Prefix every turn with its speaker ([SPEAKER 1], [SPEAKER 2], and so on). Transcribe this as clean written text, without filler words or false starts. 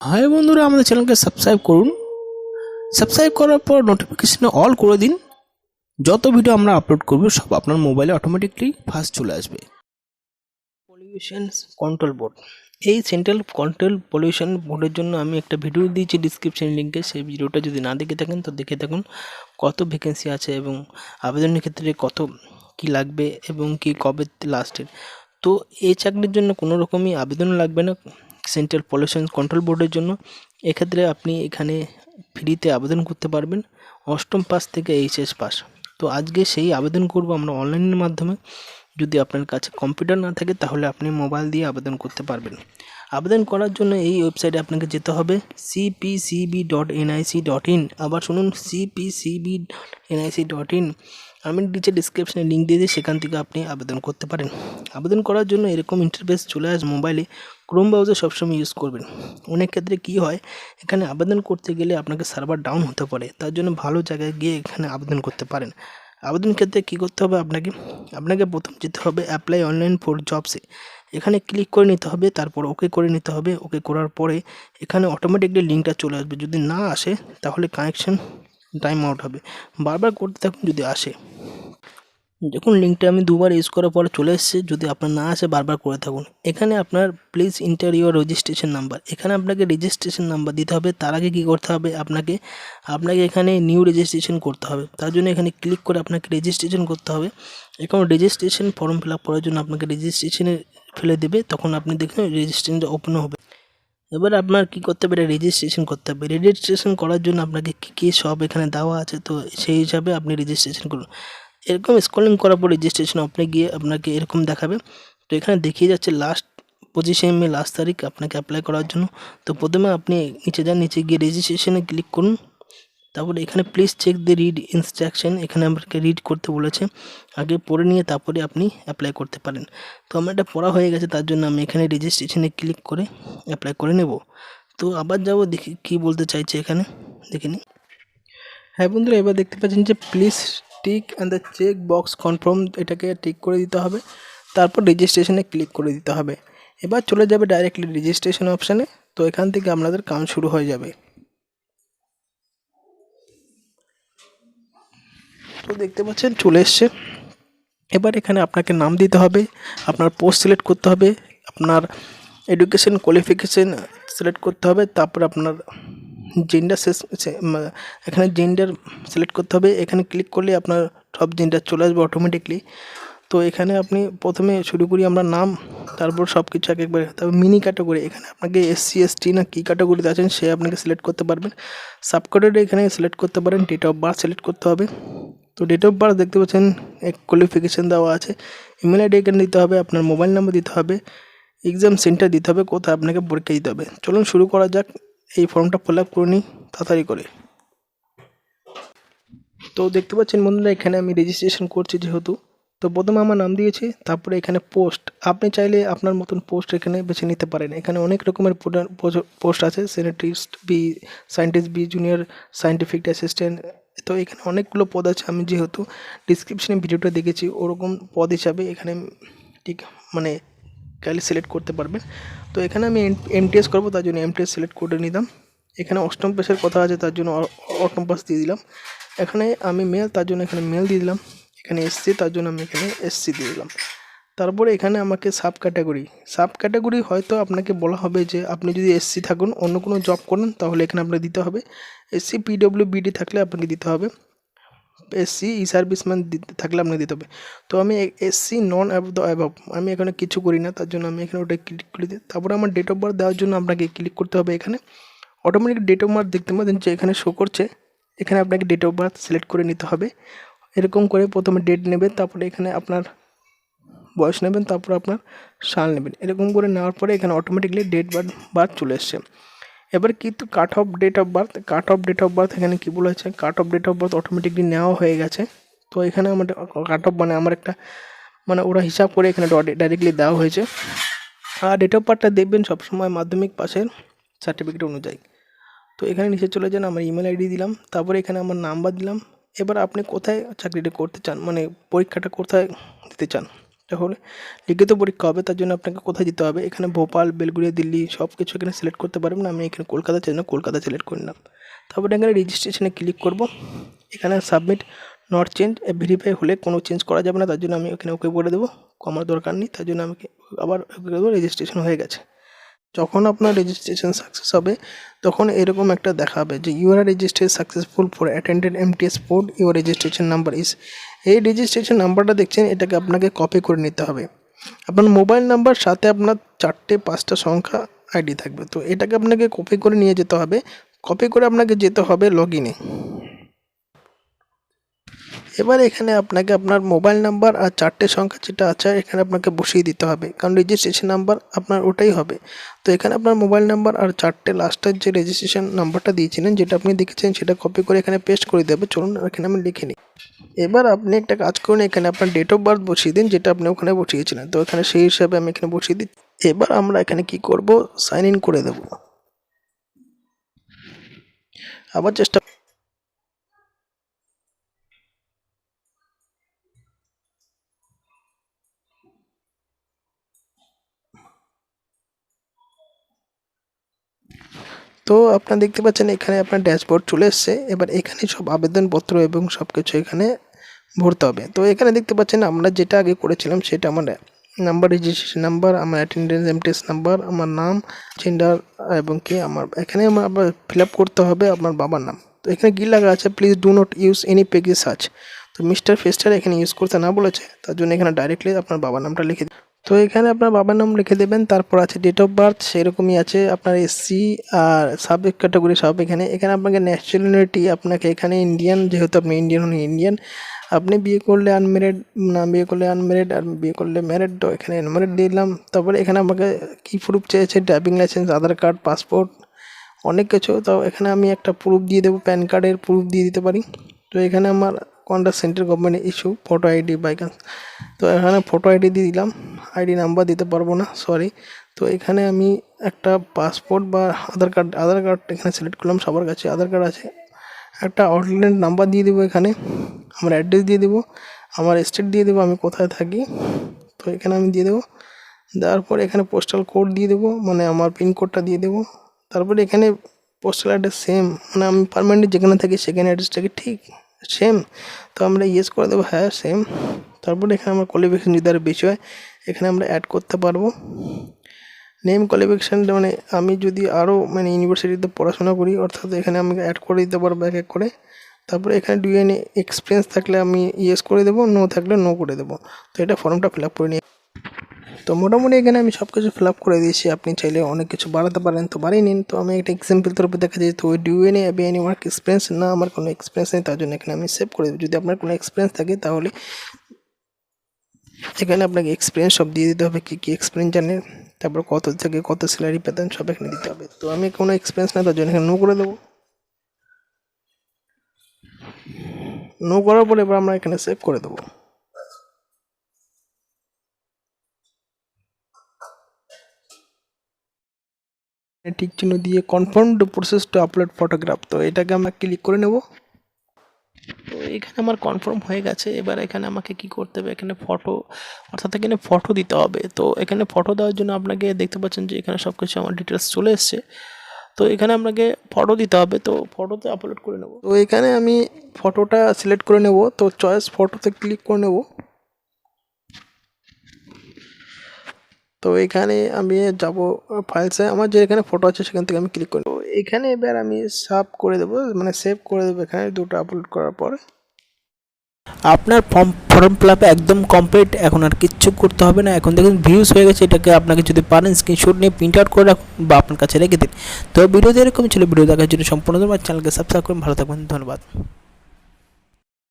[SPEAKER 1] High বন্ধুরা, আমাদের চ্যানেলকে সাবস্ক্রাইব করুন। সাবস্ক্রাইব করার পর নোটিফিকেশনে অল করে দিন। যত ভিডিও আমরা আপলোড করব সব আপনার মোবাইলে অটোমেটিকলি ফার্স্ট চলে আসবে। পলিউশন কন্ট্রোল বোর্ড, এই সেন্ট্রাল কন্ট্রোল পলিউশন বোর্ডের জন্য আমি একটা ভিডিও দিয়েছি ডিসক্রিপশন লিঙ্কে। সেই ভিডিওটা যদি না দেখে থাকেন তো দেখে থাকুন। কত ভ্যাকেন্সি আছে এবং আবেদনের ক্ষেত্রে কত কি লাগবে এবং কি কবে লাস্টের। তো এই চাকরির জন্য কোনো রকমই আবেদন লাগবে না সেন্ট্রাল পলিউশন কন্ট্রোল বোর্ডের জন্য। এক্ষেত্রে আপনি এখানে ফ্রিতে আবেদন করতে পারবেন, অষ্টম পাস থেকে এইচএস পাস। তো আজকে সেই আবেদন করব আমরা অনলাইনের মাধ্যমে। যদি আপনার কাছে কম্পিউটার না থাকে তাহলে আপনি মোবাইল দিয়ে আবেদন করতে পারবেন। আবেদন করার জন্য এই ওয়েবসাইটে আপনাকে যেতে হবে cpcb.nic.in। আবার শুনুন, cpcb.nic.in। আমি নিচে ডিসক্রিপশনে লিঙ্ক দিয়ে দিই, সেখান থেকে আপনি আবেদন করতে পারেন। আবেদন করার জন্য এরকম ইন্টারফেস চলে আসে মোবাইলে। ক্রোম ব্রাউজার সবসময় ইউজ করবেন। অনেক ক্ষেত্রে কী হয়, এখানে আবেদন করতে গেলে আপনাকে সার্ভার ডাউন হতে পারে, তার জন্য ভালো জায়গায় গিয়ে এখানে আবেদন করতে পারেন। আবেদন ক্ষেত্রে কী করতে হবে, আপনাকে প্রথম যেতে হবে অ্যাপ্লাই অনলাইন ফর জবসে। এখানে ক্লিক করে নিতে হবে, তারপর ওকে করে নিতে হবে। ওকে করার পরে এখানে অটোমেটিকলি লিঙ্কটা চলে আসবে। যদি না আসে তাহলে কানেকশন টাইম আউট হবে, বারবার করতে থাকুন যদি আসে। যখন লিঙ্কটা আমি দুবার ইউজ করার পরে চলে এসেছে, যদি আপনার না আসে বারবার করে থাকুন। এখানে আপনার please inter your registration number, এখানে আপনাকে রেজিস্ট্রেশন নাম্বার দিতে হবে। তার আগে কী করতে হবে, আপনাকে এখানে নিউ রেজিস্ট্রেশন করতে হবে। তার জন্য এখানে ক্লিক করে আপনাকে রেজিস্ট্রেশন করতে হবে। এখন রেজিস্ট্রেশন ফর্ম ফিল আপ করার জন্য আপনাকে রেজিস্ট্রেশনে ফেলে দেবে, তখন আপনি দেখুন রেজিস্ট্রেশনটা ওপেন হবে। এবার আপনার কী করতে হবে, রেজিস্ট্রেশন করতে হবে। রেজিস্ট্রেশন করার জন্য আপনাকে কী সব এখানে দেওয়া আছে, তো সেই হিসাবে আপনি রেজিস্ট্রেশন করুন। এরকম স্ক্রলিং করার পর রেজিস্ট্রেশন অপশনে গিয়ে আপনাকে এরকম দেখাবে। তো এখানে দেখিয়ে যাচ্ছে লাস্ট 25 মে লাস্ট তারিখ আপনাকে অ্যাপ্লাই করার জন্য। তো প্রথমে আপনি নিচে যান, নিচে গিয়ে রেজিস্ট্রেশনে ক্লিক করুন। তারপরে এখানে please check the read instruction, এখানে আপনাকে রিড করতে বলেছে। আগে পড়ে নিয়ে তারপরে আপনি অ্যাপ্লাই করতে পারেন। তো আমার এটা পড়া হয়ে গেছে, তার জন্য আমি এখানে রেজিস্ট্রেশনে ক্লিক করে অ্যাপ্লাই করে নেব। তো আবার যাব, দেখি কী বলতে চাইছে এখানে, দেখে নিই। হ্যাঁ বন্ধুরা, এবার দেখতে পাচ্ছেন যে please tick and the check box confirm, এটাকে টিক করে দিতে হবে। তারপর রেজিস্ট্রেশনে ক্লিক করে দিতে হবে। এবার চলে যাবে ডাইরেক্টলি রেজিস্ট্রেশন অপশানে। তো এখান থেকে আপনাদের কাজ শুরু হয়ে যাবে। তো দেখতে পাচ্ছেন চলে এসছে। এবার এখানে আপনাকে নাম দিতে হবে, আপনার পোস্ট সিলেক্ট করতে হবে, আপনার এডুকেশন কোয়ালিফিকেশান সিলেক্ট করতে হবে, তারপর আপনার জেন্ডার এখানে জেন্ডার সিলেক্ট করতে হবে। এখানে ক্লিক করলে আপনার সব জেন্ডার চলে আসবে অটোমেটিকলি। তো এখানে আপনি প্রথমে শুরু করি আমরা নাম, তারপর সব কিছু এক একবারে। তারপর মিনি ক্যাটাগরি, এখানে আপনাকে এসসি এসটি না কী ক্যাটাগরিতে আছেন সে আপনাকে সিলেক্ট করতে পারবেন। সাব ক্যাটাগরি এখানে সিলেক্ট করতে পারেন। ডেট অফ বার্থ সিলেক্ট করতে হবে। তো ডেট অফ বার্থ দেখতে পাচ্ছেন এক কোয়ালিফিকেশান দেওয়া আছে। ইমেল আইডি এখানে দিতে হবে, আপনার মোবাইল নাম্বার দিতে হবে, এক্সাম সেন্টার দিতে হবে, কোথায় আপনাকে পরীক্ষা দিতে হবে। চলুন শুরু করা যাক। এই ফর্মটা ফিল আপ করে নিই তাড়াতাড়ি করে। তো দেখতে পাচ্ছেন বন্ধুরা, এখানে আমি রেজিস্ট্রেশন করছি যেহেতু, তো প্রথমে আমার নাম দিয়েছি। তারপরে এখানে পোস্ট, আপনি চাইলে আপনার মতন পোস্ট এখানে বেছে নিতে পারেন। এখানে অনেক রকমের পোস্ট আছে, scientist B, junior scientific assistant. তো এখানে অনেকগুলো পদ আছে। আমি যেহেতু ডিসক্রিপশনে ভিডিওটা দেখেছি, ওরকম পদ হিসাবে এখানে ঠিক মানে কাইন্ডলি সিলেক্ট করতে পারবেন। তো এখানে আমি এমটিএস করবো, তার জন্য এমটিএস সিলেক্ট করে নিলাম। এখানে অষ্টম পাসের কথা আছে, তার জন্য অষ্টম পাস দিয়ে দিলাম। এখানে আমি মেল, তার জন্য এখানে মেল দিয়ে দিলাম। এখানে এসসি, তার জন্য আমি এখানে এসসি দিয়ে দিলাম। তারপরে এখানে আমাকে সাব ক্যাটাগরি হয়তো আপনাকে বলা হবে যে আপনি যদি এসসি থাকুন, অন্য কোনো জব করেন, তাহলে এখানে আপনাকে দিতে হবে। এসসি পিডব্লিউবিডি থাকলে আপনাকে দিতে হবে। এসসি ই সার্ভিসম্যান থাকলে আপনাকে দিতে হবে। তো আমি এসসি নন অ্যাবভ, আমি এখানে কিছু করি না, তার জন্য আমি এখানে ওটা ক্লিক করে দিই। তারপরে আমার ডেট অফ বার্থ দেওয়ার জন্য আপনাকে ক্লিক করতে হবে। এখানে অটোমেটিক ডেট অফ বার্থ দেখতে পাচ্ছেন যে এখানে শো করছে। এখানে আপনাকে ডেট অফ বার্থ সিলেক্ট করে নিতে হবে। এরকম করে প্রথমে ডেট নেবেন, তারপরে এখানে আপনার বয়স নেবেন, তারপর আপনার সাল নেবেন। এরকম করে নেওয়ার পরে এখানে অটোমেটিকলি ডেট বার্থ চলে এসছে। এবার কিন্তু cut off date of birth এখানে কী বলেছে, cut off date of birth automatically নেওয়া হয়ে গেছে। তো এখানে আমার কাট অফ আমার একটা ওরা হিসাব করে এখানে ডাইরেক্টলি দেওয়া হয়েছে। আর ডেট অফ বার্থটা দেখবেন সবসময় মাধ্যমিক পাসের সার্টিফিকেট অনুযায়ী। তো এখানে নিচে চলে যান, আমার ইমেল আইডি দিলাম, তারপরে এখানে আমার নাম্বার দিলাম। এবার আপনি কোথায় চাকরিটা করতে চান, পরীক্ষাটা কোথায় দিতে চান, তাহলে লিখিত পরীক্ষা হবে, তার জন্য আপনাকে কোথায় যেতে হবে, এখানে ভোপাল, বেলগুড়িয়া, দিল্লি সব কিছু এখানে সিলেক্ট করতে পারবেন। আমি এখানে কলকাতা চাই না, কলকাতা সিলেক্ট করে নিলাম। তারপরে এখানে রেজিস্ট্রেশনে ক্লিক করব। এখানে সাবমিট নট চেঞ্জ ভেরিফাই হলে কোনো চেঞ্জ করা যাবে না, তার জন্য আমি এখানে ওকে করে দেবো। আমার দরকার নেই, তার জন্য আমাকে আবার ওকে দেবো। রেজিস্ট্রেশন হয়ে গেছে। যখন আপনার রেজিস্ট্রেশন সাকসেস হবে তখন এরকম একটা দেখাবে যে you are registered successful for attended MTS port, your registration number is. এই রেজিস্ট্রেশন নাম্বারটা দেখছেন, এটাকে আপনাকে কপি করে নিতে হবে। আপনার মোবাইল নাম্বার সাথে আপনার 4-5টা সংখ্যা আইডি থাকবে, তো এটাকে আপনাকে কপি করে নিয়ে যেতে হবে। কপি করে আপনাকে যেতে হবে লগ ইনে। এবার এখানে আপনাকে আপনার মোবাইল নাম্বার আর 4টে সংখ্যা যেটা আছে এখানে আপনাকে বসিয়ে দিতে হবে, কারণ রেজিস্ট্রেশন নাম্বার আপনার ওটাই হবে। তো এখানে আপনার মোবাইল নাম্বার আর 4টে লাস্টের যে রেজিস্ট্রেশন নাম্বারটা দিয়েছিলেন, যেটা আপনি দেখেছেন, সেটা কপি করে এখানে পেস্ট করে দেবে। চলুন এখানে আমি লিখে নিই। এবার আপনি একটা কাজ করুন, এখানে আপনার ডেট অফ বার্থ বসিয়ে দিন, যেটা আপনি ওখানে বসিয়েছিলেন। তো এখানে সেই হিসাবে আমি এখানে বসিয়ে দিই। এবার আমরা এখানে কি করব, সাইন ইন করে দেব। আবার চেষ্টা। তো আপনারা দেখতে পাচ্ছেন এখানে আপনার ড্যাশবোর্ড চলে এসছে। এবার এখানে সব আবেদনপত্র এবং সব কিছু এখানে ভরতে হবে। তো এখানে দেখতে পাচ্ছেন আমরা যেটা আগে করেছিলাম সেটা আমার নাম্বার, রেজিস্ট্রেশন নাম্বার, আমার অ্যাটেন্ডেন্স এমটিএস নাম্বার, আমার নাম, জেন্ডার এবং কি আমার এখানে আমার ফিল আপ করতে হবে আমার বাবার নাম। তো এখানে কী লেখা আছে, please do not use any পেগি search. তো মিস্টার ফেস্টার এখানে ইউজ করতে না বলেছে, তার জন্য এখানে ডাইরেক্টলি আপনার বাবার নামটা লিখে দিন। তো এখানে আপনার বাবার নাম লিখে দেবেন। তারপর আছে ডেট অফ বার্থ, সেরকমই আছে আপনার এসসি আর সাবজেক্ট ক্যাটাগরি সব এখানে। এখানে আপনাকে ন্যাশনালিটি আপনাকে এখানে ইন্ডিয়ান, যেহেতু আপনি ইন্ডিয়ান হন ইন্ডিয়ান। আপনি বিয়ে করলে আনম্যারিড, না বিয়ে করলে আনম্যারিড, আর বিয়ে করলে ম্যারিড, তো এখানে আনম্যারিড দিলাম। তারপরে এখানে আমাকে কী প্রুফ চেয়েছে, ড্রাইভিং লাইসেন্স, আধার কার্ড, পাসপোর্ট, অনেক কিছু। তো এখানে আমি একটা প্রুফ দিয়ে দেবো, প্যান কার্ডের প্রুফ দিয়ে দিতে পারি। তো এখানে আমার কোনটা central government issue, photo ID by chance. তো এখানে ফটো আইডি দিয়ে দিলাম, আইডি নাম্বার দিতে পারবো না, সরি। তো এখানে আমি একটা পাসপোর্ট বা আধার কার্ড এখানে সিলেক্ট করলাম, সবার কাছে আধার কার্ড আছে। একটা আউটল্যান্ড নাম্বার দিয়ে দেবো, এখানে আমার অ্যাড্রেস দিয়ে দেবো, আমার স্টেট দিয়ে দেবো, আমি কোথায় থাকি। তো এখানে আমি দিয়ে দেবো। দেওয়ার পর এখানে পোস্টাল কোড দিয়ে দেবো, মানে আমার পিনকোডটা দিয়ে দেবো। তারপরে এখানে পোস্টাল অ্যাড্রেস সেম, মানে আমি পার্মানেন্টলি যেখানে থাকি সেখানে অ্যাড্রেসটাকে ঠিক সেম। তো আমরা ইয়েস করে দেবো, হ্যাঁ সেম। তারপরে এখানে আমার কোয়ালিফিকেশন যদি আরও বেশি হয় এখানে আমরা অ্যাড করতে পারবো। নেম কোয়ালিফিকেশানটা মানে আমি যদি আরও মানে ইউনিভার্সিটিতে পড়াশোনা করি, অর্থাৎ এখানে আমি অ্যাড করে দিতে পারবো এক এক করে। তারপরে এখানে ডু এনি এক্সপিরিয়েন্স থাকলে আমি ইয়েস করে দেবো, নো থাকলে নো করে দেবো। তো এটা ফর্মটা ফিল আপ করে নিই। তো মোটামুটি এখানে আমি সব কিছু ফিল আপ করে দিয়েছি। আপনি চাইলে অনেক কিছু বাড়াতে পারেন, তো বাড়িয়ে নিন। তো আমি একটা এক্সাম্পল তরফে দেখা যায়, তো do any any work experience, না আমার কোনো এক্সপিরিয়েন্স নেই, তার জন্য এখানে আমি সেভ করে দেবো। যদি আপনার কোনো এক্সপিরিয়েন্স থাকে তাহলে এখানে আপনাকে এক্সপিরিয়েন্স সব দিয়ে দিতে হবে, কী কী এক্সপিরিয়েন্স জানেন, তারপর কত থেকে কত স্যালারি পেতেন সব এখানে দিতে হবে। তো আমি কোনো এক্সপিরিয়েন্স না, তার জন্য এখানে নো করে দেবো। নো করার পরে এবার আমরা এখানে সেভ করে দেবো। টিক চিহ্ন দিয়ে confirm to process to upload photograph, তো এটাকে আমরা ক্লিক করে নেব। তো এখানে আমার কনফার্ম হয়ে গেছে। এবার এখানে আমাকে কি করতে হবে, এখানে ফটো, অর্থাৎ এখানে ফটো দিতে হবে। তো এখানে ফটো দেওয়ার জন্য আপনাকে দেখতে পাচ্ছেন যে এখানে সব কিছু আমার ডিটেলস চলে এসছে। তো এখানে আপনাকে ফটো দিতে হবে, তো ফটোতে আপলোড করে নেব। তো এখানে আমি ফটোটা সিলেক্ট করে নেব, তো চয়েস ফটোতে ক্লিক করে নেব। তো এখানে আমি যাব ফাইলসে, আমার যে এখানে ফটো আছে সেখান থেকে আমি ক্লিক করব। এখানে এবার আমি সাব করে দেবো, মানে সেভ করে দেবো এখানে দুটো আপলোড করার পরে। আপনার ফর্ম ফিল আপ একদম কমপ্লিট, এখন আর কিচ্ছু করতে হবে না। এখন দেখুন ভিউজ হয়ে গেছে, এটাকে আপনাকে যদি পারেন স্ক্রিনশট নিয়ে প্রিন্ট আউট করে রাখুন বা আপনার কাছে রেখে দিন। তো ভিডিওতে এরকম ছিল, ভিডিও দেখার জন্য সম্পূর্ণ ধন্যবাদ। চ্যানেলকে সাবস্ক্রাইব করুন, ভালো থাকবেন, ধন্যবাদ।